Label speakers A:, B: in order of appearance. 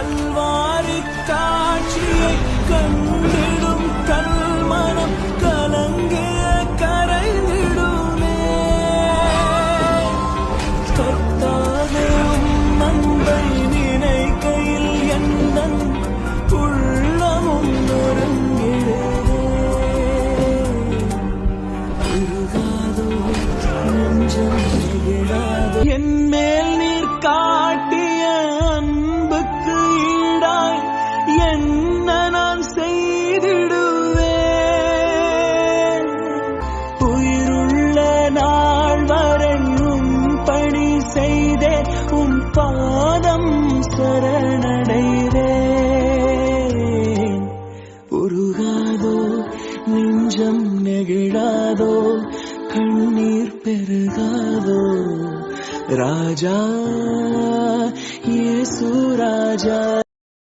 A: கல்வாரி காட்சியை கண்டிடும் கல்மனம் கலங்கிய கரைந்திடுமே. கர்த்தாவே உம் அன்பை நினைக்கையில் எந்தன் உள்ளமும் நொறுங்கிடுதே. உருகாதோ நெஞ்சம் நெகிழாதோ என் மேல் நீர் காட்டிய அன்புக்கு ஈடாய் என்ன நான் செய்திடுவேன். உயிருள்ள நாள் வரை உம் பணி செய்தேன், உம் பாதம் சரணடைவேன். உருகாதோ நெஞ்சம் நெகிழாதோ கண்ணீர் பெருகாதோ ராஜா இயேசு ராஜா.